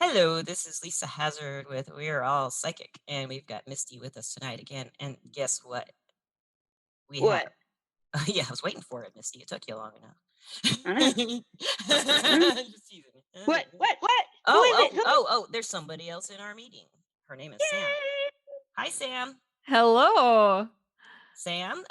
Hello, this is Lisa Hazard with We're All Psychic, and we've got Misty with us tonight again. And guess what? We have. What? Yeah, I was waiting for it, Misty. It took you long I know. enough. Mm. Just teasing you. What? Who Oh, is it? oh, oh, oh, there's somebody else in our meeting. Her name is Sam. Yay! Hi, Sam. Hello. Sam,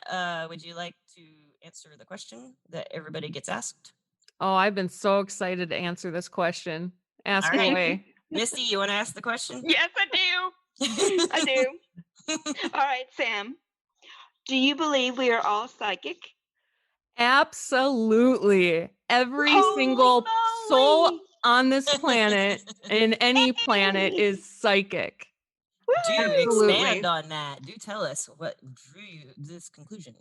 would you like to answer the question that everybody gets asked? Oh, I've been so excited to answer this question. All Ask right. away. Misty, you want to ask the question? Yes, I do. I do. All right, Sam. Do you believe we are all psychic? Absolutely. Every Holy single soul moly! on this planet and any planet Yay! is psychic. Do Absolutely. expand on that. Do tell us what drew you to this conclusion.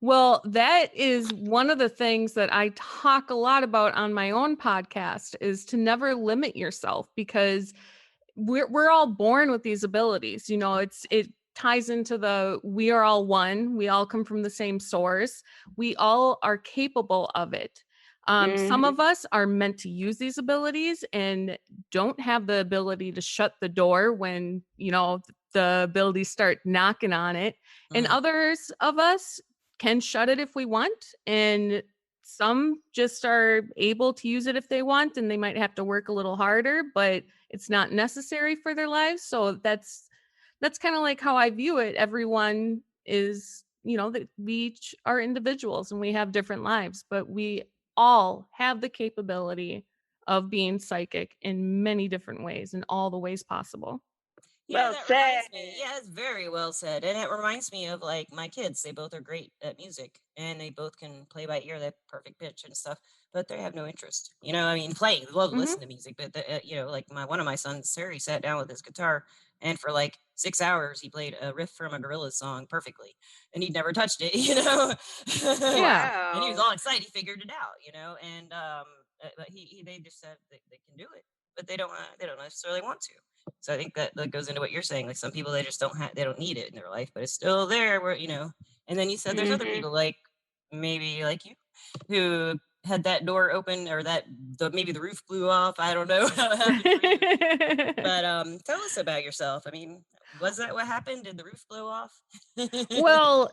Well, that is one of the things that I talk a lot about on my own podcast is to never limit yourself because we're all born with these abilities. It ties into the we are all one. We all come from the same source. We all are capable of it. Some Mhm. of us are meant to use these abilities and don't have the ability to shut the door when the abilities start knocking on it, and Mhm. others of us can shut it if we want, and some just are able to use it if they want, and they might have to work a little harder, but it's not necessary for their lives. So that's kind of like how I view it. Everyone is, that we each are individuals and we have different lives, but we all have the capability of being psychic in many different ways, in all the ways possible. Yeah, Well that said. reminds me. Yeah, it's very well said. And it reminds me of like my kids. They both are great at music and they both can play by ear, that perfect pitch and stuff, but they have no interest. I mean, playing, they love to Mhm. listen to music, but like one of my sons, Harry, sat down with his guitar and for like 6 hours he played a riff from a Gorillaz song perfectly, and he'd never touched it. Yeah. And he was Wow. all excited. He figured it out. And but they just said they can do it, but they don't necessarily want to. So I think that goes into what you're saying. Like some people, they just they don't need it in their life, but it's still there. And then you said there's other Mhm. people like maybe like you who had that door open or maybe the roof blew off. I don't know how it happened for you, but tell us about yourself. I mean, was that what happened? Did the roof blow off? Well,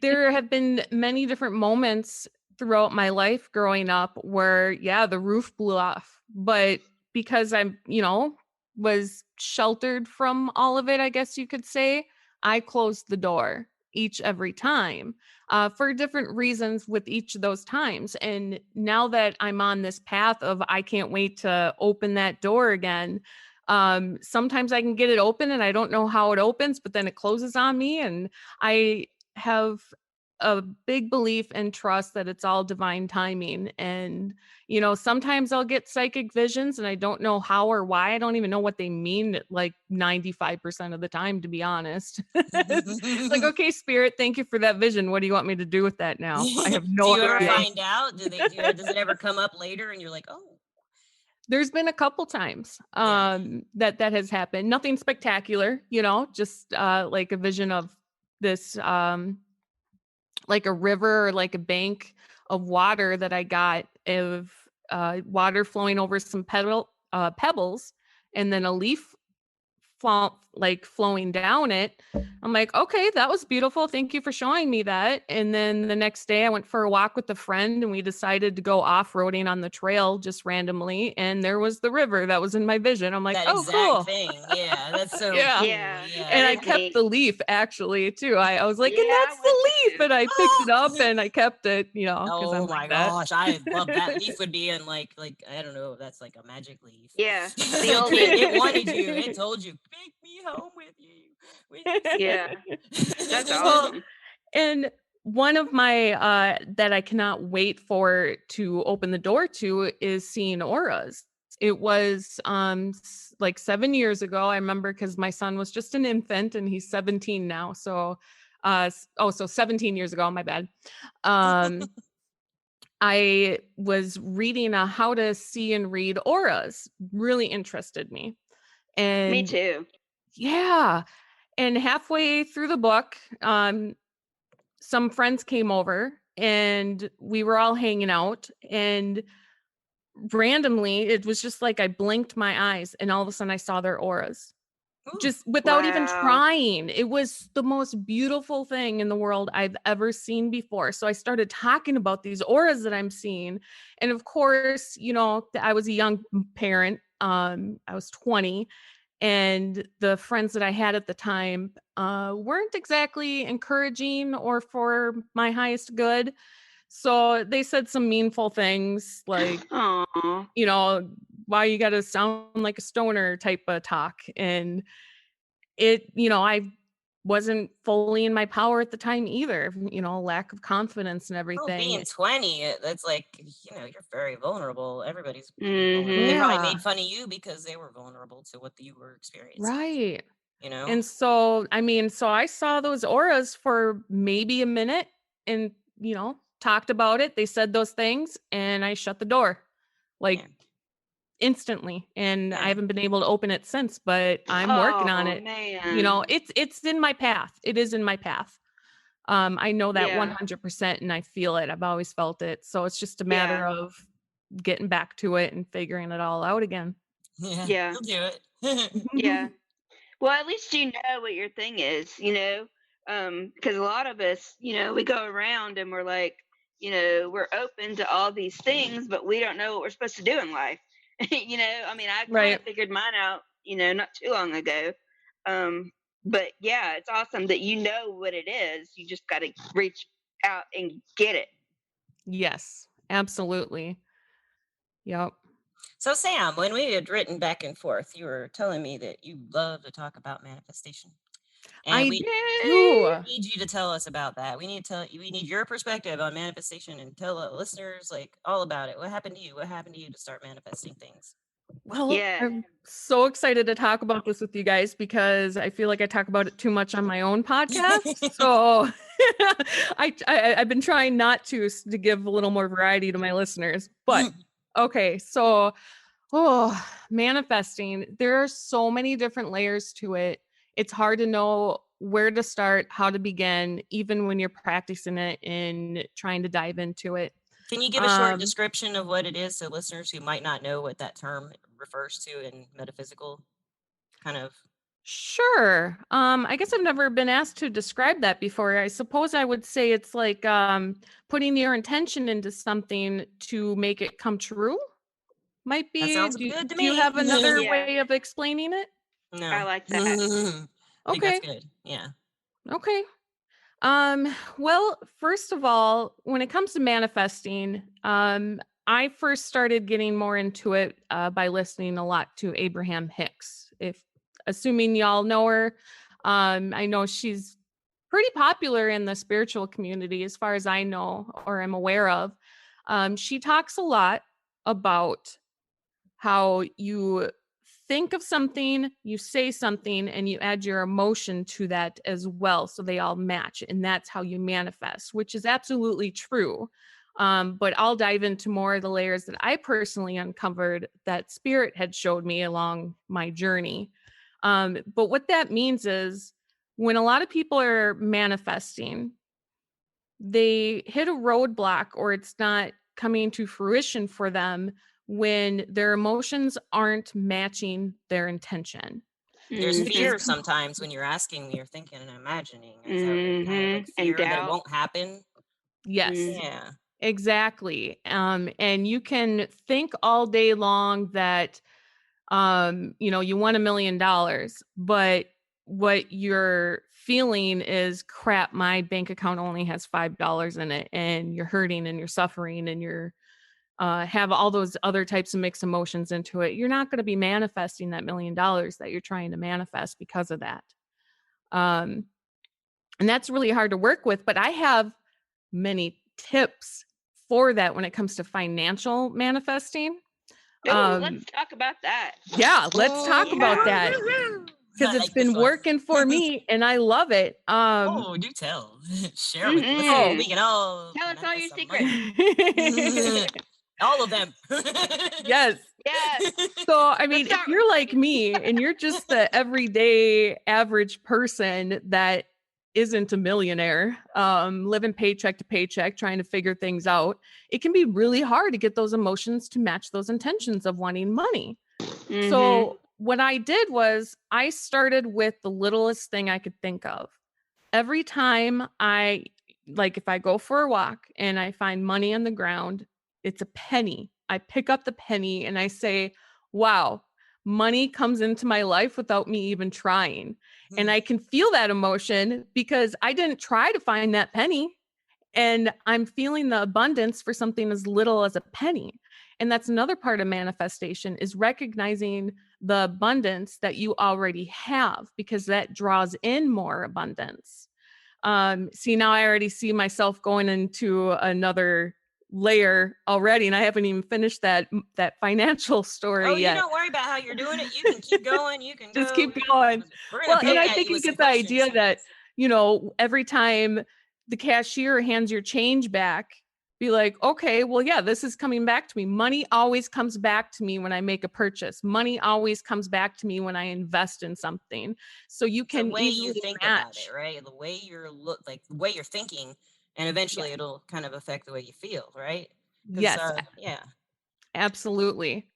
there have been many different moments throughout my life growing up where, yeah, the roof blew off. But because I'm, was sheltered from all of it, I guess you could say, I closed the door every time for different reasons with each of those times. And now that I'm on this path of I can't wait to open that door again, sometimes I can get it open and I don't know how it opens, but then it closes on me, and I have a big belief and trust that it's all divine timing. And, sometimes I'll get psychic visions and I don't know how or why. I don't even know what they mean, like 95% of the time, to be honest. It's like, okay, spirit, thank you for that vision. What do you want me to do with that now? I have Do no you ever idea. Right. find out? Does it ever come up later and you're like, oh, There's been a couple times yeah. that has happened. Nothing spectacular, just like a vision of this like a river or like a bank of water that I got of water flowing over some pebbles, and then a leaf flowing down it. I'm like, okay, that was beautiful. Thank you for showing me that. And then the next day I went for a walk with a friend and we decided to go off-roading on the trail just randomly. And there was the river that was in my vision. I'm like, That oh, exact cool. thing. Yeah, that's so Yeah. cool. Yeah, Yeah, that And I is kept neat. the leaf actually too. I was like, Yeah, and I that's would the leaf. too. And I picked it up Oh, and I kept it, because I'm oh like my that. gosh, I love that leaf would be in like I don't know, that's like a magic leaf. Yeah, the It oldest. wanted you. It told you, take me home with you when you Yeah, that's sleep. Well, awesome. and one of my that I cannot wait for to open the door to is seeing auras. It was like 7 years ago. I remember because my son was just an infant and he's 17 now. So so 17 years ago, my bad. Um I was reading how to see and read auras. Really interested me. Me And too. yeah, and halfway through the book, some friends came over and we were all hanging out, and randomly, it was just like I blinked my eyes and all of a sudden I saw their auras. Ooh. Just without even trying. It was the most beautiful thing in the world I've ever seen before. So I started talking about these auras that I'm seeing. And of course, you know, I was a young parent. I was 20, and the friends that I had at the time weren't exactly encouraging or for my highest good. So they said some meaningful things like, Aw. you know, why you got to sound like a stoner type of talk. And it, you know, I wasn't fully in my power at the time either, you know, lack of confidence and Well, being everything. 20, that's like, you're very vulnerable. Everybody's vulnerable. They Mm-hmm. probably Yeah, made fun of you because they were vulnerable to what you were experiencing, right. you know? And so, I mean, so I saw those auras for maybe a minute and, you know, talked about it. They said those things and I shut the door like Yeah. instantly. And I Yeah. haven't been able to open it since, but I'm working on Oh it. You know, man. it's in my path. It is in my path. I know that Yeah. 100% and I feel it. I've always felt it. So it's just a matter Yeah. of getting back to it and figuring it all out again. Yeah. Yeah. You'll do it. Yeah. Well, at least you know what your thing is, you know, because a lot of us, you know, we go around and we're like, you know, we're open to all these things, but we don't know what we're supposed to do in life. You know, I mean, I kind Right. of figured mine out, you know, not too long ago. Um, but yeah, it's awesome that you know what it is. You just got to reach out and get it. Yes, absolutely. Yep. So, Sam, when we had written back and forth, you were telling me that you love to talk about manifestation. And I we do. need you to tell us about that. We need your perspective on manifestation and tell the listeners like all about it. What happened to you? What happened to you to start manifesting things? Well, Yes. I'm so excited to talk about this with you guys because I feel like I talk about it too much on my own podcast. So I've been trying not to give a little more variety to my listeners. But okay, so manifesting, there are so many different layers to it. It's hard to know where to start, how to begin, even when you're practicing it and trying to dive into it. Can you give a short Um, description of what it is so listeners who might not know what that term refers to in metaphysical kind of? Sure. I guess I've never been asked to describe that before. I suppose I would say it's like putting your intention into something to make it come true. Might That be. sounds Do, good to do you me. have another Yeah. way of explaining it? I No. like that. I think that's Okay. good. Yeah. Okay. Well, first of all, when it comes to manifesting, I first started getting more into it by listening a lot to Abraham Hicks. If assuming y'all know her, I know she's pretty popular in the spiritual community, as far as I know or am aware of. She talks a lot about how you think of something, you say something, and you add your emotion to that as well. So they all match. And that's how you manifest, which is absolutely true. But I'll dive into more of the layers that I personally uncovered that spirit had showed me along my journey. But what that means is when a lot of people are manifesting, they hit a roadblock or it's not coming to fruition for them when their emotions aren't matching their intention, There's which is fear sometimes when you're asking, you're thinking and imagining. Is that what kind of like And fear that it doubt. won't happen? yes, Mm. Yeah. exactly. And you can think all day long that you know, you won $1 million, but what you're feeling is crap, my bank account only has $5 in it, and you're hurting and you're suffering and you're have all those other types of mixed emotions into it. You're not going to be manifesting that $1 million that you're trying to manifest because of that. Um, and that's really hard to work with, but I have many tips for that when it comes to financial manifesting. Oh, let's Um, talk about that. yeah, let's talk about Yeah. that because I it's like this been one. working for me and I love it. Oh, do tell. Share with the listeners. So Mm-hmm. We can all Tell us all manifest your some secrets. money. All of them. yes. Yes. So, I Let's mean, if start with you're like money. me and you're just the everyday average person that isn't a millionaire, living paycheck to paycheck, trying to figure things out, it can be really hard to get those emotions to match those intentions of wanting money. Mhm. So what I did was I started with the littlest thing I could think of. Every time if I go for a walk and I find money on the ground, it's a penny. I pick up the penny and I say, wow, money comes into my life without me even trying. And I can feel that emotion because I didn't try to find that penny. And I'm feeling the abundance for something as little as a penny. And that's another part of manifestation is recognizing the abundance that you already have because that draws in more abundance. See, now I already see myself going into another layer already, and I haven't even finished that financial story Oh, you yet. don't worry about how you're doing it. You can keep going. You can Just go. keep going. We're gonna Well, and poke I at think you you with some get the idea questions. that, every time the cashier hands your change back, be like, okay, well, yeah, this is coming back to me. Money always comes back to me when I make a purchase. Money always comes back to me when I invest in something. So you It's the can way you easily think about it, match. right? The way the way you're thinking, and eventually Yeah. it'll kind of affect the way you feel, right? Because Yes, yeah. absolutely.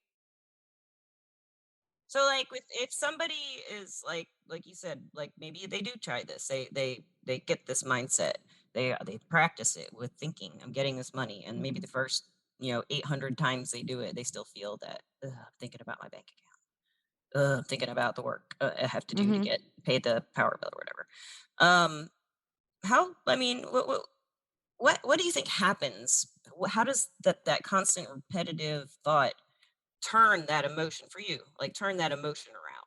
So like with if somebody is like you said, like maybe they do try this. They get this mindset. They practice it with thinking, I'm getting this money, and maybe the first 800 times they do it, they still feel that I'm thinking about my bank account. I'm thinking about the work I have to do to Hmm. get paid the power bill or whatever. Um, how? I mean, what do you think happens? How does that constant repetitive thought turn that emotion for you? Like turn that emotion around?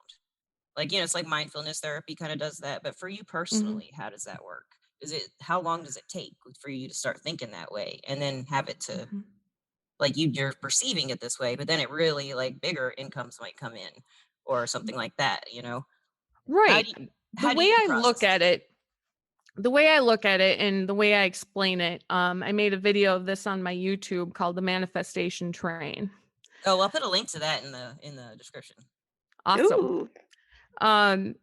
Like, it's like mindfulness therapy kind of does that. But for you Hmm. personally, how does that work? How long does it take for you to start thinking that way and then have it to, Hmm. like, you're perceiving it this way, but then it really, like, bigger incomes might come in or something like that, How Right. do you, The how do way you I look process at it? it, the way I look at it and the way I explain it, I made a video of this on my YouTube called the manifestation train. Oh, I'll put a link to that in the description. Awesome. Ooh. Um,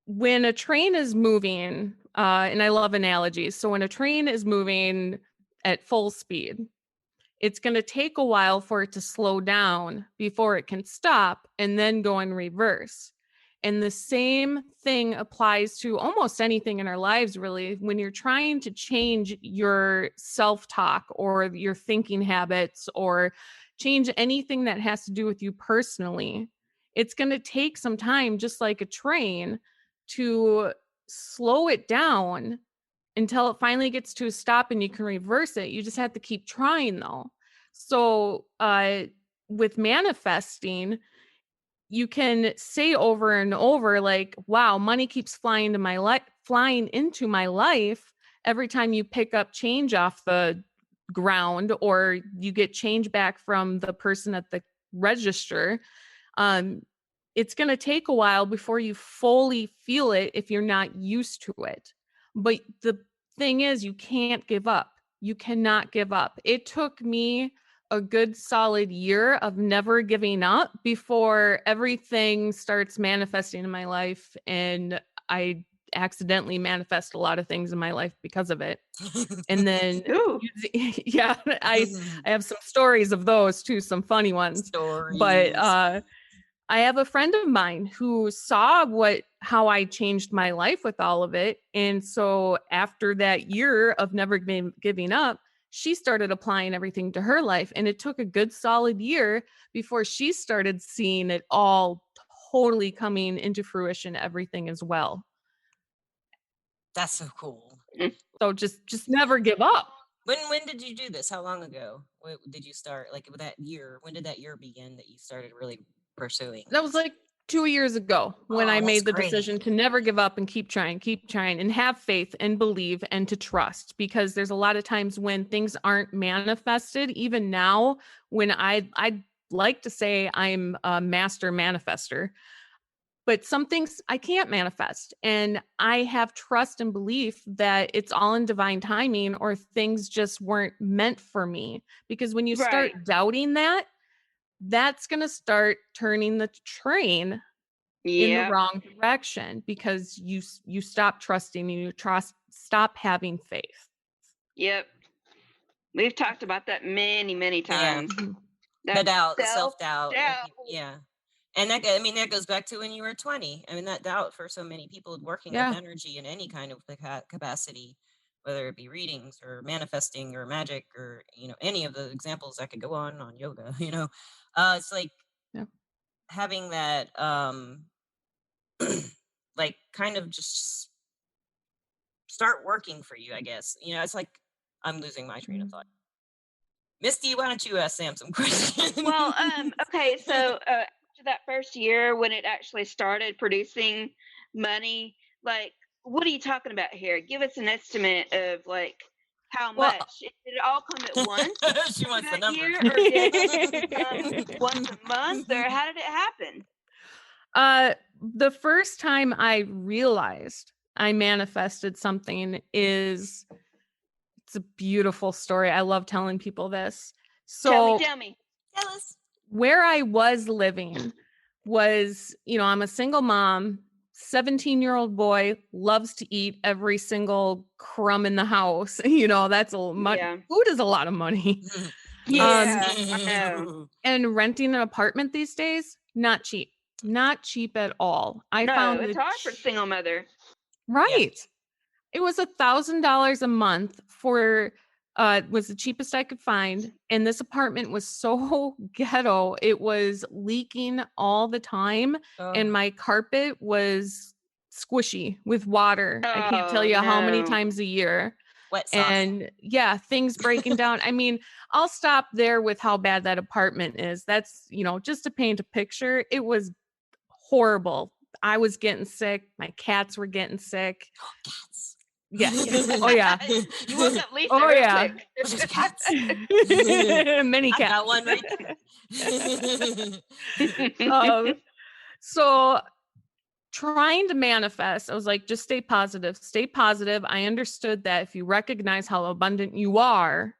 when a train is moving, and I love analogies. So when a train is moving at full speed, it's going to take a while for it to slow down before it can stop and then go in reverse. And the same thing applies to almost anything in our lives, really. When you're trying to change your self talk or your thinking habits or change anything that has to do with you personally, it's going to take some time, just like a train, to slow it down until it finally gets to a stop and you can reverse it. You just have to keep trying though. So, with manifesting, you can say over and over, like, wow, money keeps flying into my life every time you pick up change off the ground or you get change back from the person at the register. um, it's going to take a while before you fully feel it if you're not used to it. But the thing is, you can't give up. You cannot give up. It took me a good solid year of never giving up before everything starts manifesting in my life. And I accidentally manifest a lot of things in my life because of it. And then, Ooh. yeah, I have some stories of those too, some funny ones. But Stories. I have a friend of mine who saw how I changed my life with all of it. And so after that year of never giving up, she started applying everything to her life. And it took a good solid year before she started seeing it all totally coming into fruition, everything as well. That's so cool. Mm. So just never give up. When did you do this? How long ago? Did you start, like, with that year? When did that year begin that you started really pursuing That was this? like 2 years ago when Oh, I that's made the great. decision to never give up and keep trying and have faith and believe and to trust, because there's a lot of times when things aren't manifested. Even now, when I'd like to say I'm a master manifester, but some things I can't manifest. And I have trust and belief that it's all in divine timing or things just weren't meant for me. Because when you Right. start doubting that, that's going to start turning the train in the Yep. wrong direction because you stop trusting and you stop having faith. Yep. We've talked about that many, many Yeah. times. Mhm. The That doubt, the self self-doubt, doubt. yeah. And I mean, that goes back to when you were 20. I mean, that doubt for so many people working with Yeah. energy in any kind of capacity, whether it be readings or manifesting or magic or, any of the examples I could go on yoga, it's like Yeah. having that, like kind of just start working for you, I guess. It's like I'm losing my train of Mhm. thought. Misty, why don't you ask Sam some Well, questions? okay, so after that first year when it actually started producing money, like, what are you talking about here? Give us an estimate of like how Well, much. Did it all come at once She wants the that numbers. year, or did it come once a month, or how did it happen? the first time I realized I manifested something is it's a beautiful story. I love telling people this. Tell me, So tell me. Tell us. where I was living was, I'm a single mom, 17-year-old boy, loves to eat every single crumb in the house. That's Yeah, food is a lot of money. Um, yeah, I know. and renting an apartment these days, not cheap. Not cheap at all. I No, found it's hard for a single mother. Yeah. right. It was $1,000 a month for was the cheapest I could find. And this apartment was so ghetto. It was leaking all the time. And Oh, my carpet was squishy with water. I can't tell Oh you how many no. times a year. wet sauce. And yeah, things breaking down. I mean, I'll stop there with how bad that apartment is. That's, just to paint a picture, it was horrible. I was getting sick. My cats were getting sick. Cats. Yes. Oh yeah. You woke up Lisa Oh real yeah. quick. Just cats. Many I cats. got one right there. um, so trying to manifest, I was like, just stay positive. Stay positive. I understood that if you recognize how abundant you are,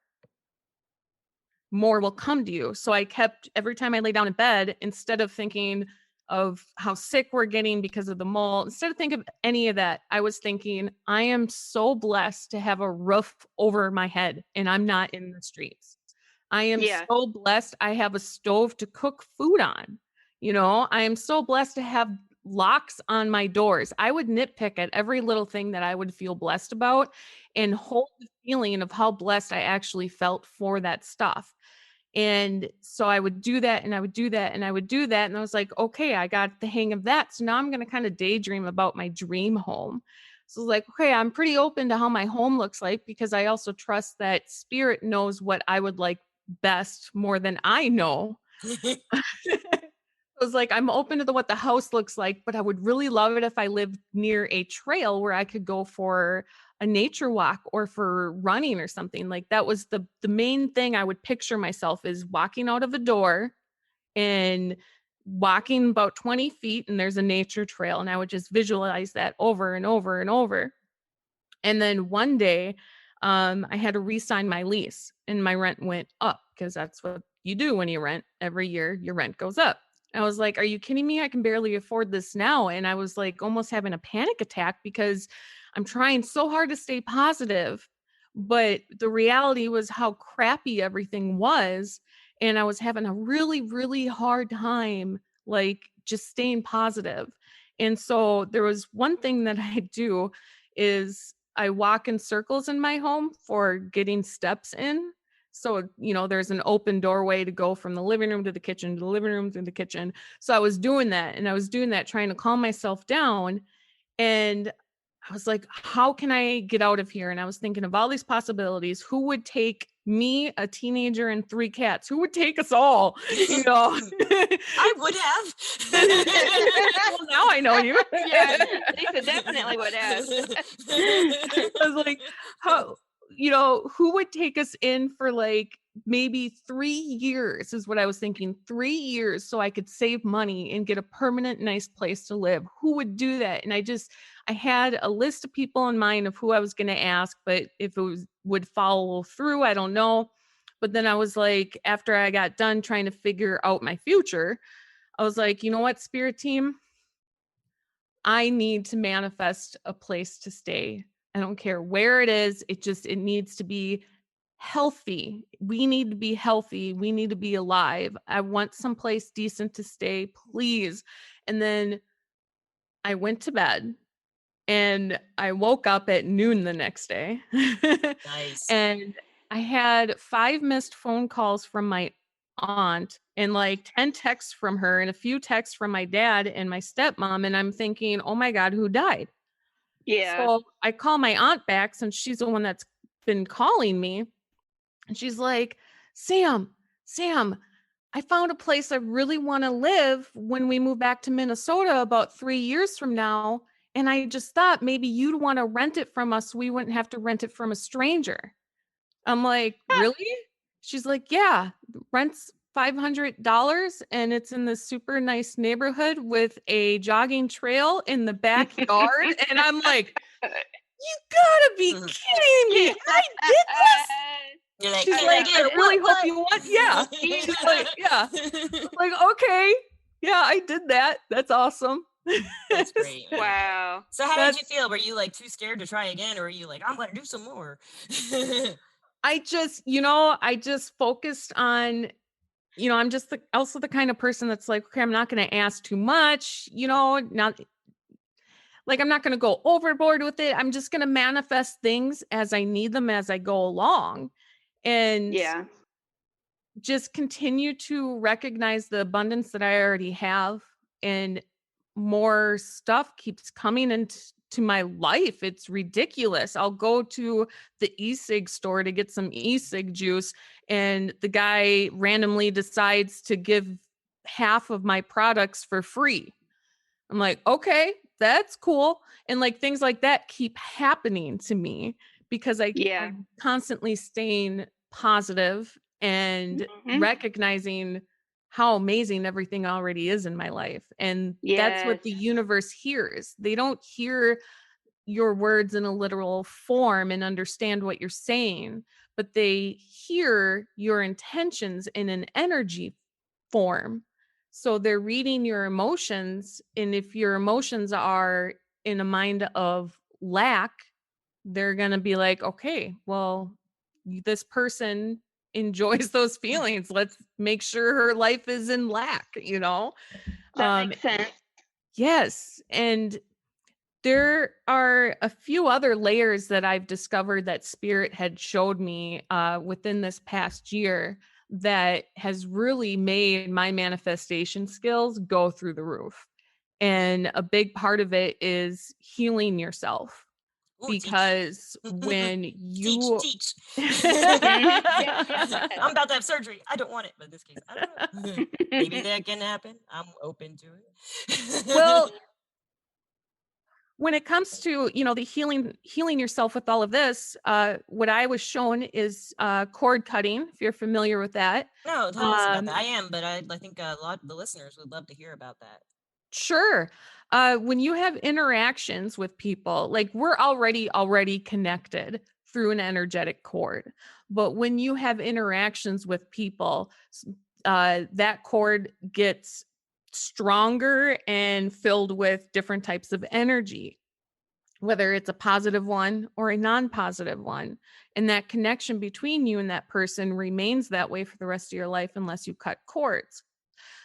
more will come to you. So I kept every time I lay down in bed, instead of thinking of how sick we're getting because of the mold, instead of thinking of any of that, I was thinking, I am so blessed to have a roof over my head and I'm not in the streets. I am Yeah. so blessed I have a stove to cook food on. I am so blessed to have locks on my doors. I would nitpick at every little thing that I would feel blessed about and hold the feeling of how blessed I actually felt for that stuff. And so I would do that and I would do that and I would do that. And I was like, okay, I got the hang of that. So now I'm going to kind of daydream about my dream home. So like, okay, I'm pretty open to how my home looks like because I also trust that spirit knows what I would like best more than I know. I was like, I'm open to what the house looks like, but I would really love it if I lived near a trail where I could go for a nature walk or for running or something. Like that was the main thing I would picture myself is walking out of a door and walking about 20 feet and there's a nature trail. And I would just visualize that over and over and over. And then one day, I had to re-sign my lease and my rent went up because that's what you do when you rent. Every year, your rent goes up. I was like, are you kidding me? I can barely afford this now. And I was like almost having a panic attack because I'm trying so hard to stay positive. But the reality was how crappy everything was. And I was having a really, really hard time, like just staying positive. And so there was one thing that I do is I walk in circles in my home for getting steps in. So, there's an open doorway to go from the living room to the kitchen, to the living room to the kitchen. So I was doing that and I was doing that, trying to calm myself down. And I was like, how can I get out of here? And I was thinking of all these possibilities. Who would take me, a teenager, and 3 cats? Who would take us all? I would have. Well, now I know you. Yeah, Lisa definitely would have. I was like, how, who would take us in for like maybe 3 years is what I was thinking. 3 years so I could save money and get a permanent nice place to live. Who would do that? And I had a list of people in mind of who I was going to ask, but if would follow through, I don't know. But then I was like, after I got done trying to figure out my future, I was like, you know what, spirit team? I need to manifest a place to stay. I don't care where it is. It needs to be healthy. We need to be healthy. We need to be alive. I want someplace decent to stay, please. And then I went to bed and I woke up at noon the next day. Nice. And I had 5 missed phone calls from my aunt and like 10 texts from her and a few texts from my dad and my stepmom. And I'm thinking, oh my God, who died? Yeah. So I call my aunt back since she's the one that's been calling me. And she's like, Sam, I found a place I really want to live when we move back to Minnesota about 3 years from now. And I just thought maybe you'd want to rent it from us so we wouldn't have to rent it from a stranger. I'm like, really? She's like, yeah, rent's $500 and it's in this super nice neighborhood with a jogging trail in the backyard. And I'm like, you gotta be kidding me. I did this. You're like, She's can I like, get I it? really What? hope you want. Yeah. She's like, yeah. Like, okay. Yeah, I did that. That's awesome. That's great. Man. Wow. So how did you feel? Were you like too scared to try again, or were you like, I'm gonna do some more? I just focused on, I'm just also the kind of person that's like, okay, I'm not going to ask too much, not like I'm not going to go overboard with it. I'm just going to manifest things as I need them as I go along. And Yeah. just continue to recognize the abundance that I already have, and more stuff keeps coming into my life. It's ridiculous. I'll go to the e-cig store to get some e-cig juice and the guy randomly decides to give half of my products for free. I'm like, okay, that's cool. And like things like that keep happening to me because Yeah. I'm constantly staying positive and recognizing how amazing everything already is in my life. And that's Yes. what the universe hears. They don't hear your words in a literal form and understand what you're saying, but they hear your intentions in an energy form. So they're reading your emotions. And if your emotions are in a mind of lack, they're going to be like, okay, well, this person enjoys those feelings. Let's make sure her life is in lack. That makes sense. Yes. And there are a few other layers that I've discovered that spirit had showed me within this past year that has really made my manifestation skills go through the roof. And a big part of it is healing yourself. Ooh, Because when you teach. I'm about to have surgery. I don't want it, but in this case, I don't know. Maybe that can happen. I'm open to it. Well, when it comes to the healing yourself with all of this, what I was shown is cord cutting, if you're familiar with that. No, tell us about that. I am, but I think a lot of the listeners would love to hear about that. Sure. When you have interactions with people, like we're already connected through an energetic cord, but when you have interactions with people, that cord gets stronger and filled with different types of energy, whether it's a positive one or a non-positive one. And that connection between you and that person remains that way for the rest of your life unless you cut cords.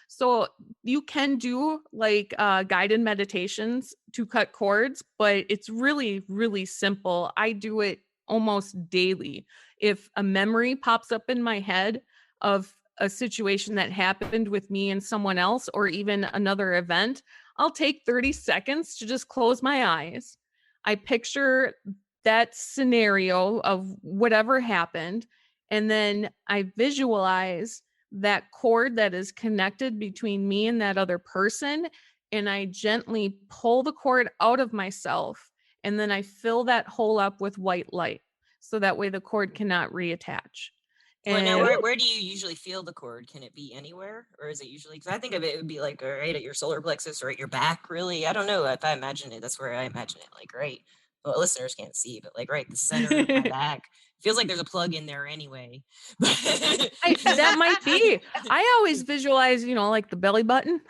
So you can do like guided meditations to cut cords, but it's really, really simple. I do it almost daily. If a memory pops up in my head of a situation that happened with me and someone else, or even another event, I'll take 30 seconds to just close my eyes. I picture that scenario of whatever happened, and then I visualize that cord that is connected between me and that other person, and I gently pull the cord out of myself, and then I fill that hole up with white light so that way the cord cannot reattach. Well, now, And where do you usually feel the cord? Can it be anywhere, or is it usually? Because I think of it would be like right at your solar plexus or at your back. Really, I don't know. If I imagine it, that's where I imagine it. Like right well, listeners can't see, but like right the center of my back feels like there's a plug in there anyway. That might be. I always visualize, like the belly button.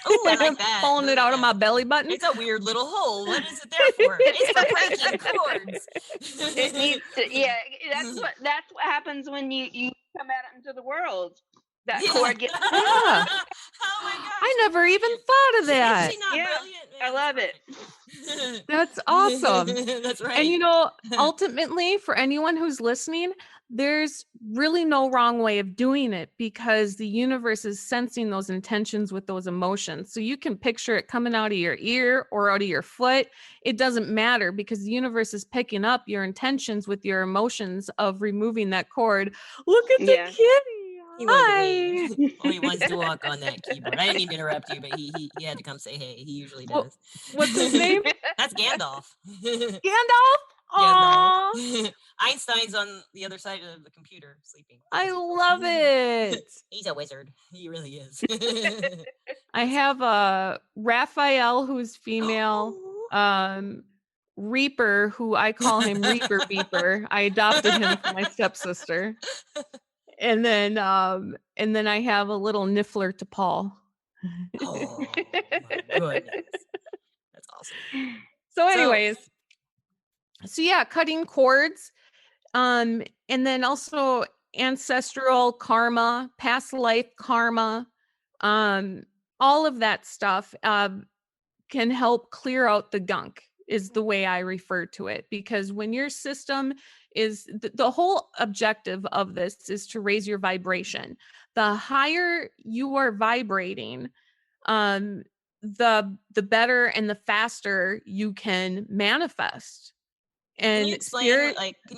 Oh, I like that. Pulling it out of my belly button. It's a weird little hole. What is it there for? It's for breaking cords. It needs to. Yeah, that's what happens when you come out into the world. That cord gets. Yeah. Oh my gosh! I never even thought of that. Is she not brilliant? Man, I love it. That's awesome. That's right. And ultimately, for anyone who's listening, there's really no wrong way of doing it because the universe is sensing those intentions with those emotions. So you can picture it coming out of your ear or out of your foot. It doesn't matter because the universe is picking up your intentions with your emotions of removing that cord. Look at the kitty. Hi. He wants to walk on that keyboard. I didn't mean to interrupt you, but he had to come say hey. He usually does. What's his name? That's Gandalf. Gandalf? Gandalf. Einstein's on the other side of the computer sleeping. I love it. He's a wizard. He really is. I have a Raphael who's female. Reaper, who I call him Reaper Beeper. I adopted him from my stepsister. And then I have a little niffler to Paul. Oh my goodness. That's awesome. So anyways, so yeah, cutting cords. And then also ancestral karma, past life karma, all of that stuff can help clear out the gunk is the way I refer to it. Because when your system is the whole objective of this is to raise your vibration. The higher you are vibrating, the better and the faster you can manifest. And can you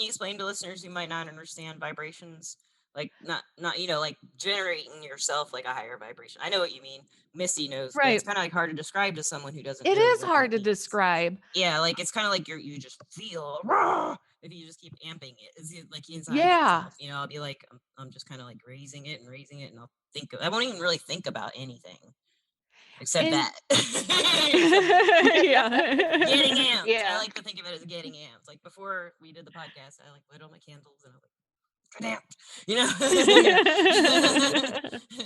explain to listeners who might not understand vibrations? Like not like generating yourself like a higher vibration. I know what you mean. Missy knows, right? But it's kind of like hard to describe to someone who doesn't. It is hard to describe. Yeah, like it's kind of like you just feel raw if you just keep amping it. It's like inside yourself. I'll be like I'm just kind of like raising it, and I'll I won't even really think about anything except that. Getting amped. Yeah. I like to think of it as getting amped. Like before we did the podcast, I like lit all my candles and I was like, amped, But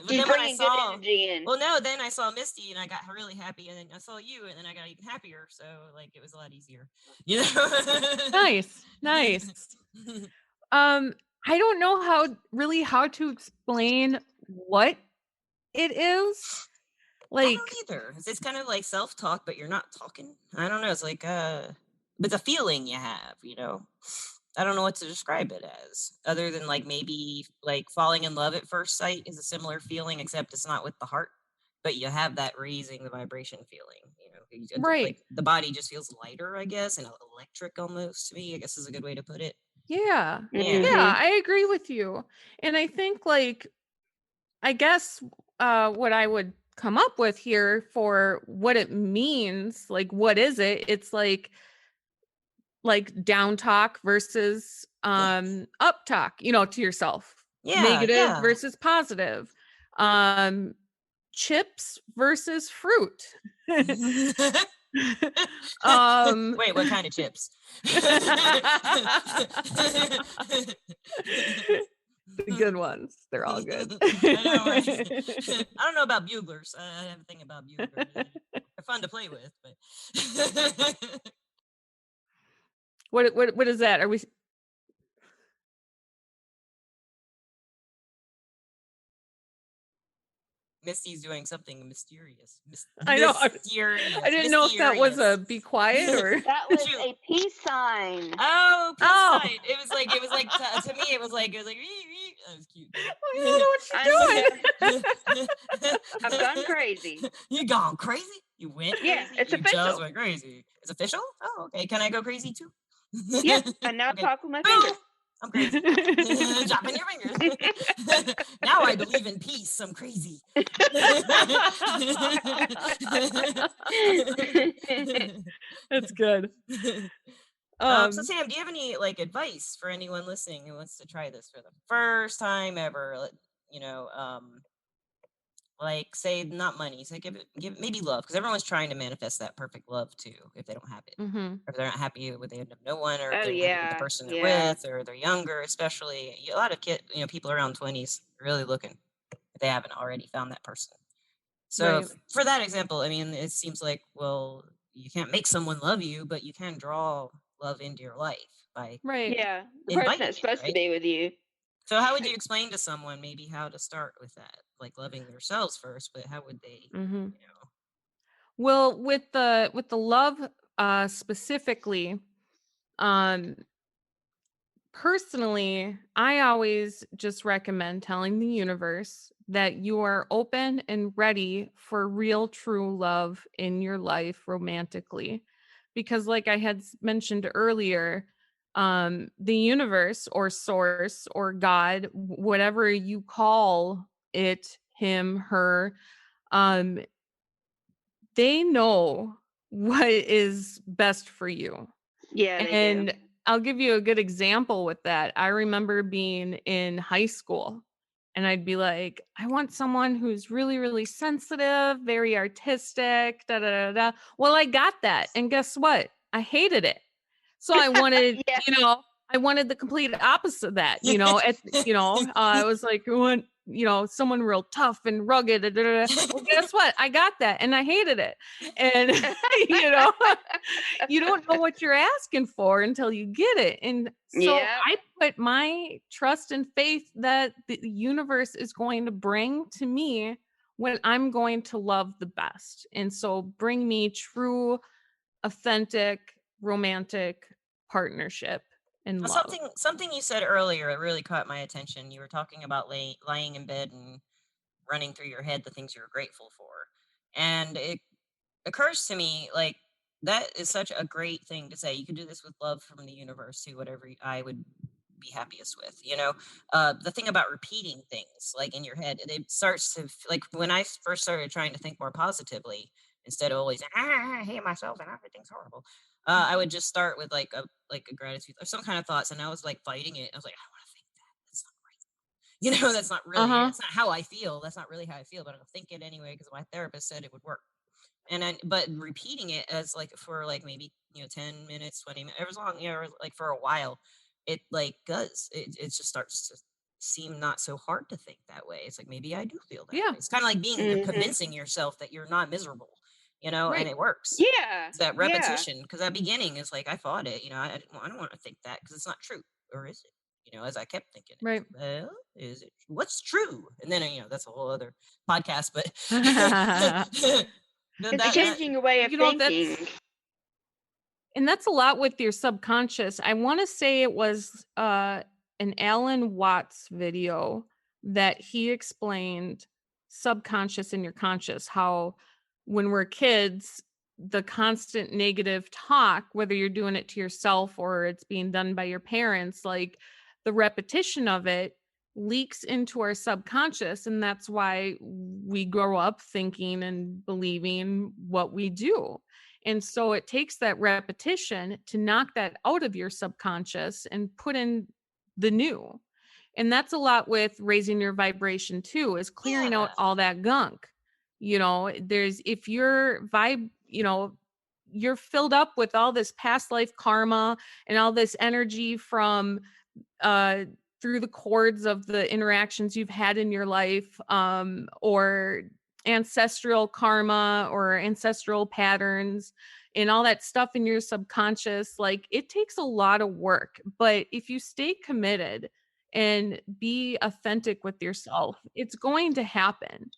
then when I saw, then I saw Misty and I got really happy, and then I saw you and then I got even happier. So like it was a lot easier, Nice. I don't know how to explain what it is. Like I don't either. It's kind of like self-talk, but you're not talking. I don't know. It's like it's a feeling you have, I don't know what to describe it as, other than like maybe like falling in love at first sight is a similar feeling, except it's not with the heart, but you have that raising the vibration feeling, right? Like the body just feels lighter, I guess, and electric almost to me, I guess is a good way to put it. Yeah, I agree with you, and I think I guess what I would come up with here for what it means, like what is it? It's like down talk versus up talk, to yourself. Negative versus positive. Chips versus fruit. Wait, what kind of chips? The good ones. They're all good. I don't know about buglers. I have a thing about buglers. They're fun to play with, but What is that? Are we? Misty's doing something mysterious. I know. Mysterious. I didn't know if that was a be quiet or that was a peace sign. Oh, peace sign. It was like to me it was like that was cute. I don't know what you're doing. I've gone crazy. You gone crazy? You went crazy? Yeah, it's official. Just went crazy. It's official? Oh, okay. Can I go crazy too? Yeah, and now talk with my fingers. I'm crazy. Dropping your fingers. Now I believe in peace. I'm crazy. That's good. So Sam, do you have any advice for anyone listening who wants to try this for the first time ever? like say not money, say give maybe love, because everyone's trying to manifest that perfect love too if they don't have it. Mm-hmm. Or if they're not happy with the end of no one, or if Oh they don't happy with the yeah, person they're yeah, with, or they're younger, especially a lot of people around 20s really looking if they haven't already found that person. So Right. for that example, I mean, it seems like, well, you can't make someone love you, but you can draw love into your life by Right. yeah. The person inviting that's it, supposed to right? be with you. So how would you explain to someone maybe how to start with that? Like loving themselves first, but how would they, Mm-hmm. you know? Well, with the love specifically, um personally, I always just recommend telling the universe that you are open and ready for real, true love in your life romantically. Because, like I had mentioned earlier, the universe or source or God, whatever you call it, him, her, um, they know what is best for you. Yeah, they do. And I'll give you a good example with that. I remember being in high school and I'd be like, I want someone who's really, really sensitive, very artistic, da da da da. Well, I got that. And guess what? I hated it. So I wanted, Yeah, I wanted the complete opposite of that, I was like, I want, someone real tough and rugged. Da, da, da. Well, guess what? I got that and I hated it. And, you know, you don't know what you're asking for until you get it. And so yeah. I put my trust and faith that the universe is going to bring to me when I'm going to love the best. And so bring me true, authentic, romantic partnership and Well, love. something you said earlier it really caught my attention. You were talking about lying in bed and running through your head the things you're grateful for, and it occurs to me like that is such a great thing to say. You can do this with love from the universe to whatever I would be happiest with. The thing about repeating things like in your head, it starts to like when I first started trying to think more positively instead of always I hate myself and everything's horrible. I would just start with like a gratitude or some kind of thoughts, and I was like fighting it. I was like, I don't want to think that. That's not right. That's not really. Uh-huh. That's not how I feel. That's not really how I feel. But I'll think it anyway because my therapist said it would work. But repeating it as like for like maybe 10 minutes, 20 minutes, as long like for a while, it like does it just starts to seem not so hard to think that way. It's like maybe I do feel that Yeah. way. It's kind of like being Hmm. convincing yourself that you're not miserable, and Right. it works. Yeah, It's that yeah. repetition because that beginning is like I fought it. I don't want to think that because it's not true, or is it? As I kept thinking Right. it. Well, is it? What's true? And then that's a whole other podcast, but then It's that changing your way of thinking. that's a lot with your subconscious. I want to say it was an Alan Watts video that he explained subconscious and your conscious, how when we're kids, the constant negative talk, whether you're doing it to yourself or it's being done by your parents, like the repetition of it leaks into our subconscious. And that's why we grow up thinking and believing what we do. And so it takes that repetition to knock that out of your subconscious and put in the new. And that's a lot with raising your vibration too, is clearing yeah. out all that gunk. There's if your vibe, you're filled up with all this past life karma and all this energy from uh through the cords of the interactions you've had in your life, or ancestral karma or ancestral patterns and all that stuff in your subconscious. Like, it takes a lot of work, but if you stay committed and be authentic with yourself, it's going to happen.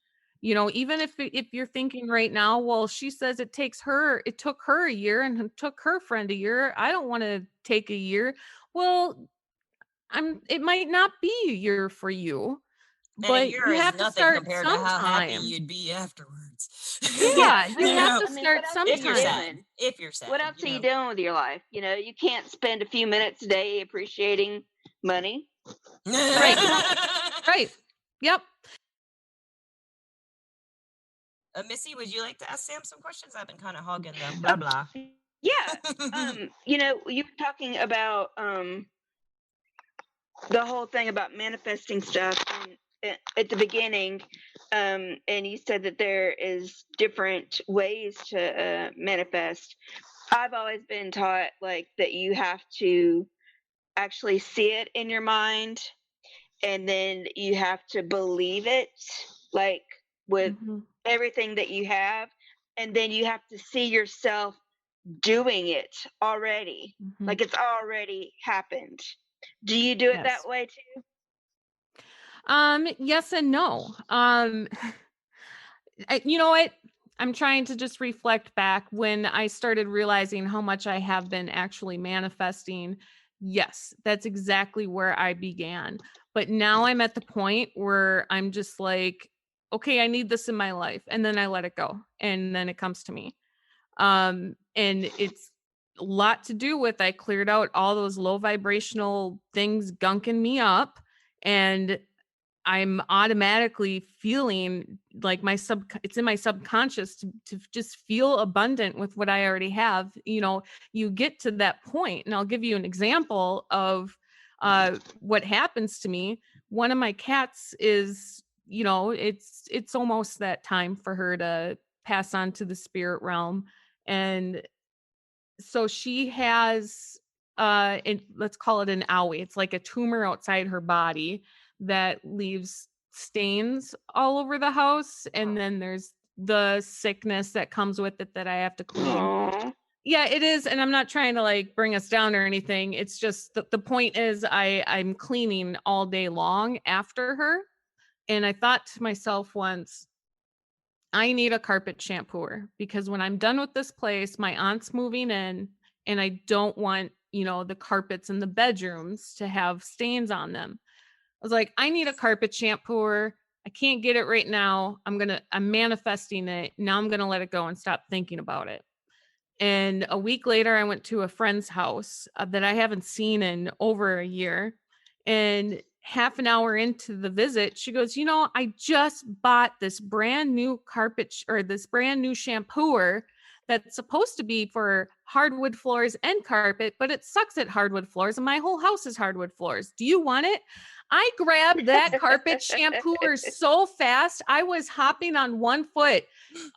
Even if you're thinking right now, well, she says it took her a year and it took her friend a year, I don't want to take a year. Well, it might not be a year for you, And a but year you is have to nothing start compared to how happy sometime. you'd be afterwards. Yeah, Yeah, I you mean, have to what start else are if you you're sometime. sad, doing? if you're sad, What else are you doing with your life? You can't spend a few minutes a day appreciating money. Right. Right. Yep. Missy, would you like to ask Sam some questions? I've been kind of hogging the blah blah. Yeah. You were talking about the whole thing about manifesting stuff, and at the beginning, and you said that there is different ways to manifest. I've always been taught like that you have to actually see it in your mind, and then you have to believe it, like with Mhm. everything that you have, and then you have to see yourself doing it already, Mhm. like it's already happened. Do you do it Yes. that way too? Yes and no. You know what? I'm trying to just reflect back when I started realizing how much I have been actually manifesting. Yes, that's exactly where I began. But now I'm at the point where I'm just like, okay, I need this in my life. And then I let it go. And then it comes to me. And it's a lot to do with I cleared out all those low vibrational things gunking me up. And I'm automatically feeling like it's in my subconscious to just feel abundant with what I already have. You get to that point, and I'll give you an example of what happens to me. One of my cats is, it's almost that time for her to pass on to the spirit realm. And so she has let's call it an owie. It's like a tumor outside her body that leaves stains all over the house, and then there's the sickness that comes with it that I have to clean. Aww. Yeah, it is, and I'm not trying to like bring us down or anything. It's just the point is I'm cleaning all day long after her, and I thought to myself once, I need a carpet shampooer because when I'm done with this place, my aunt's moving in and I don't want, the carpets in the bedrooms to have stains on them. I was like, I need a carpet shampooer. I can't get it right now. I'm manifesting it. Now I'm going to let it go and stop thinking about it. And a week later, I went to a friend's house that I haven't seen in over a year. And half an hour into the visit, she goes, I just bought this brand new or this brand new shampooer that's supposed to be for hardwood floors and carpet, but it sucks at hardwood floors. And my whole house is hardwood floors. Do you want it? I grabbed that carpet shampooer so fast. I was hopping on one foot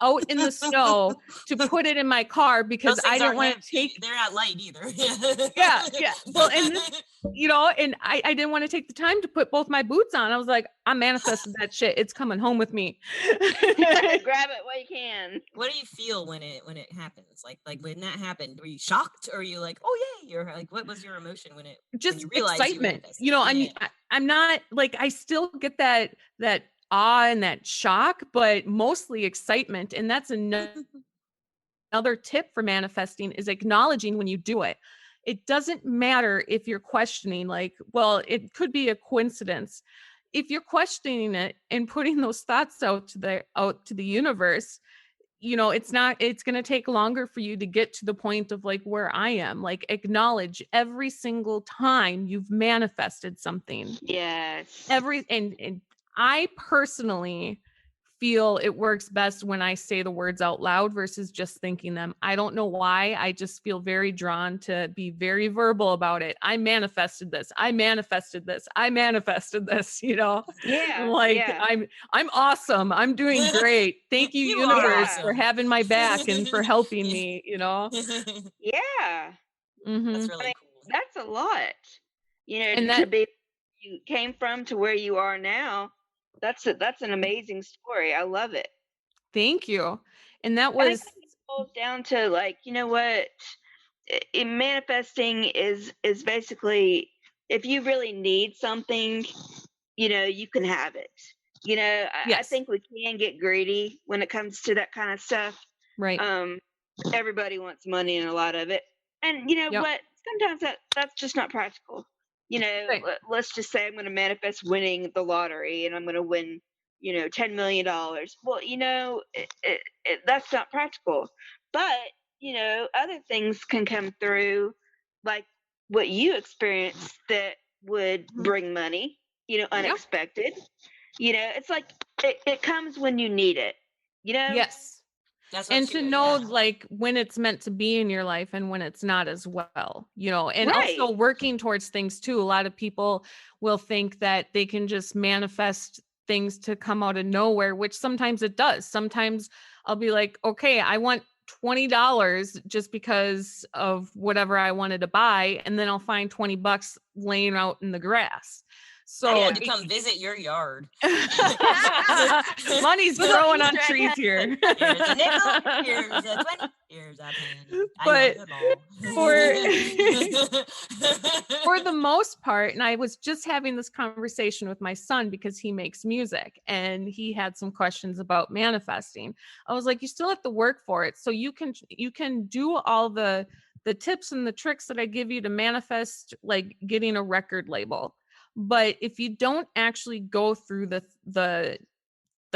out in the snow to put it in my car because Those I things didn't aren't want to heavy. take. They're not light either. Yeah, yeah. Well, and this, and I didn't want to take the time to put both my boots on. I was like, I manifested that shit. It's coming home with me. Grab it while you can. What do you feel when it happens? Like when that happened, were you shocked or are you like, oh yay? Or like, what was your emotion when you Just realized you excitement. manifested? Yeah. I'm not like, I still get that awe and that shock, but mostly excitement. And that's another tip for manifesting is acknowledging when you do it. It doesn't matter if you're questioning, like, well, it could be a coincidence. If you're questioning it and putting those thoughts out to the universe, it's going to take longer for you to get to the point of like where I am. Like, acknowledge every single time you've manifested something. Yes. And I personally feel it works best when I say the words out loud versus just thinking them. I don't know why. I just feel very drawn to be very verbal about it. I manifested this. I manifested this. I manifested this, Yeah. like Yeah. I'm awesome. I'm doing great. Thank you, You are universe, Yeah. for awesome. having my back and for helping me. Yeah. That's Mhm. I really mean, cool. that's a lot. And To that be you came from to where you are now. That's an amazing story. I love it. Thank you. And that And I was think it boils down to like, you know what? Manifesting is basically if you really need something, you can have it. I yes, think we can get greedy when it comes to that kind of stuff. right. Um, everybody wants money and a lot of it. And you know Yep. what? Sometimes that's just not practical. Right. Let's just say I'm going to manifest winning the lottery and I'm going to win, $10 million. Well, that's not practical. But other things can come through, like what you experienced that would Mhm. bring money. Yep. Unexpected. It's like it comes when you need it. You know. Yes. That's what And you to know yeah. like when it's meant to be in your life and when it's not as well, and Right. also working towards things too. A lot of people will think that they can just manifest things to come out of nowhere, which sometimes it does. Sometimes I'll be like, okay, I want $20 just because of whatever I wanted to buy, and then I'll find $20 laying out in the grass. I So had to come visit your yard. money's With all growing on Easter egg trees hunts. here. Here's a nickel. Here's a 20. Here's a penny. I But love them all. for the most part, and I was just having this conversation with my son because he makes music and he had some questions about manifesting. I was like, you still have to work for it. So you can do all the tips and the tricks that I give you to manifest, like getting a record label. But if you don't actually go through the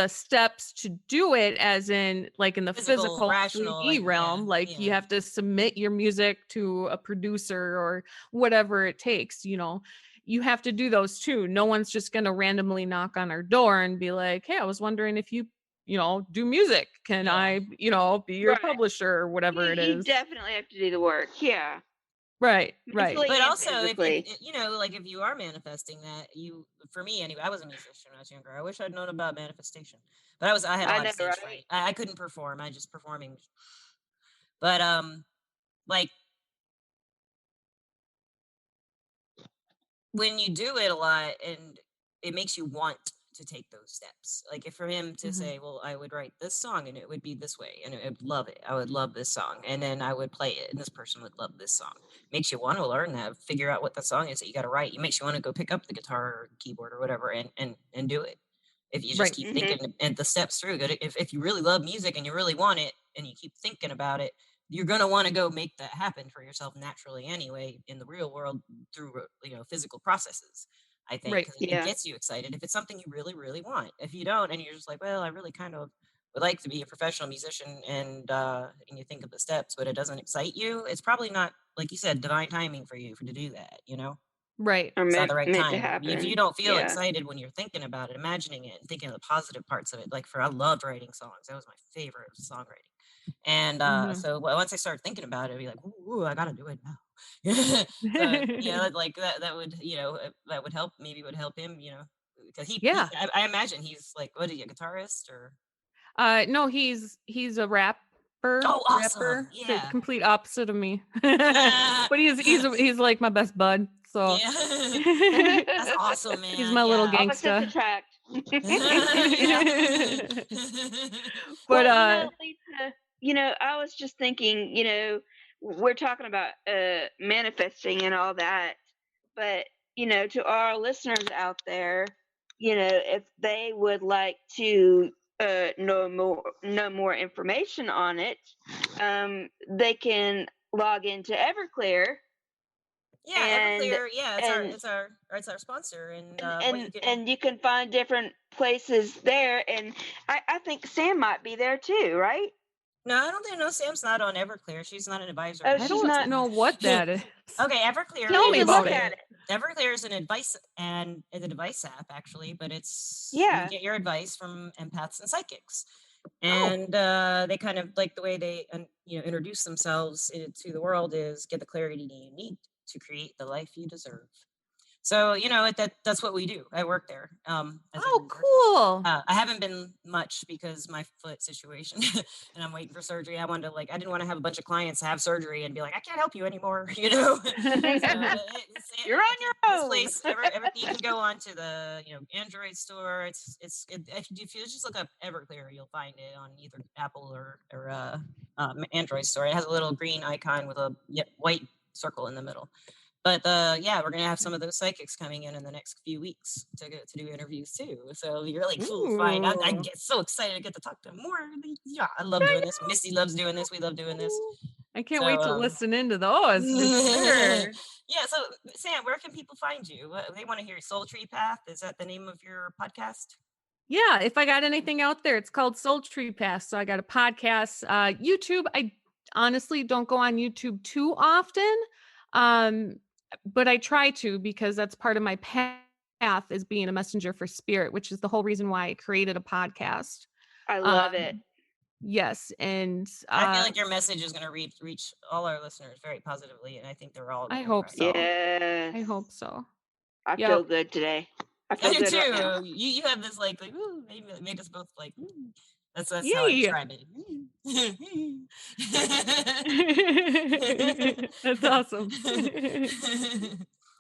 steps to do it, as in like in the physical rational, 3D realm, like you have to submit your music to a producer or whatever it takes, you have to do those too. No one's just going to randomly knock on our door and be like, hey, I was wondering if you do music. Can I, be your Right. publisher or whatever it You is. definitely have to do the work. Yeah. Right. Mentally But and also, if physically. like if you are manifesting that, for me anyway, I was a musician when I was younger. I wish I'd known about manifestation, but I had a I lot know, of stage right? fright. I couldn't perform. I just performing. But like when you do it a lot, and it makes you want to take those steps. Like if for him to say, well, I would write this song and it would be this way and I would love it. I would love this song. And then I would play it and this person would love this song. Makes you want to learn that, figure out what the song is that you got to write. It makes you want to go pick up the guitar or keyboard or whatever and do it. If you just Right. keep thinking and the steps through it, if you really love music and you really want it and you keep thinking about it, you're going to want to go make that happen for yourself naturally anyway in the real world through physical processes. I think Right. because it Yeah. gets you excited if it's something you really really want. If you don't and you're just like, well, I really kind of would like to be a professional musician, and you think of the steps but it doesn't excite you, it's probably not, like you said, divine timing for you to do that. Right. Or It's not the right meant to time. If you happen. don't feel Yeah. excited when you're thinking about it, imagining it, and thinking of the positive parts of it, like I loved writing songs. That was my favorite songwriting. And so once I started thinking about it, I'd be like, ooh, I gotta do it now. So like that would that would help. Maybe would help him. Because Yeah. I imagine he's like, what are you, a guitarist or? No, he's a rapper. Oh, awesome! The Yeah. complete opposite of me. But he's like my best bud. So Yeah. That's awesome, man. he's my little Yeah. Opposites gangsta. attract. Yeah. But Well, Lisa, I was just thinking, we're talking about manifesting and all that, but to our listeners out there, if they would like to know more information on it, they can log into Everclear. Yeah, And Everclear. Yeah, and it's our sponsor, and what you and can. and you can find different places there, and I think Sam might be there too, right? No, I don't think. No, Sam's not on Everclear. She's not an advisor. Oh, I she's don't not. know what that is. Okay, You Everclear Tell me need to about look is it. at it. Everclear is an advice and it's a device app actually, but you Yeah. get your advice from empaths and psychics, Oh. and they kind of like the way they introduce themselves to the world is get the clarity you need to create the life you deserve. So that's what we do. I work there as a Oh, user. cool. I haven't been much because my foot situation, and I'm waiting for surgery. I didn't want to have a bunch of clients have surgery and be like, I can't help you anymore. So, You're on your this own. place, everything you can go on to the Android store. If you just look up Everclear, you'll find it on either Apple or Android store. It has a little green icon with a white circle in the middle. But we're gonna have some of those psychics coming in the next few weeks to do interviews too. So it'll be really cool to find out. I Ooh. get so excited to get to talk to them more. Yeah, I love doing this. Missy loves doing this. We love doing this. I can't So, wait to listen into those for sure. Yeah. So Sam, where can people find you? They want to hear Soul Tree Path. Is that the name of your podcast? Yeah, if I got anything out there, it's called Soul Tree Path. So I got a podcast. YouTube, I honestly don't go on YouTube too often. But I try to, because that's part of my path, is being a messenger for spirit, which is the whole reason why I created a podcast. I love it. Yes, and I feel like your message is going to reach all our listeners very positively, and I think they're all. I hope so. Yes. I hope so. I Yep. feel good today. I I feel do good right now. too. You have this like ooh, made us both like ooh. That's how I Yay! describe it. That's awesome.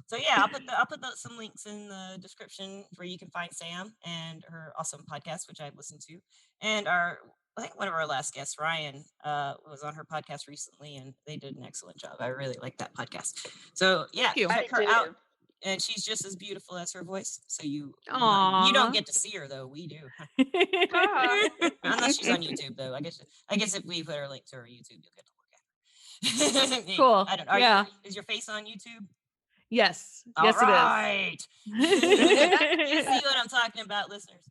So yeah, I'll put some links in the description where you can find Sam and her awesome podcast, which I've listened to, and I think one of our last guests, Ryan, was on her podcast recently, and they did an excellent job. I really like that podcast. So yeah, you. check I her out. do. And she's just as beautiful as her voice. So you Aw. don't get to see her though. We do. Ah. Unless she's on YouTube though. I guess if we put her link to her YouTube, you'll get to look at her. Cool. I don't. Yeah. Is your face on YouTube? Yes. All Yes, right. You it see what I'm talking about, listeners?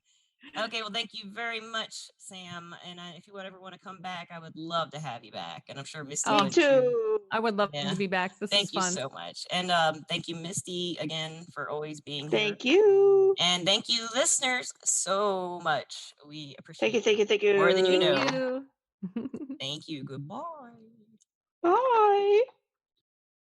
Okay, well, thank you very much, Sam. And if you would ever want to come back, I would love to have you back. And I'm sure Misty Oh. Me would too. too. I would love Yeah. to be back. This Thank is you fun. so much. And thank you, Misty, again, for always being here. Thank you. And thank you, listeners, so much. We appreciate Thank you. more than you Thank know. you. Thank you. Goodbye. Bye.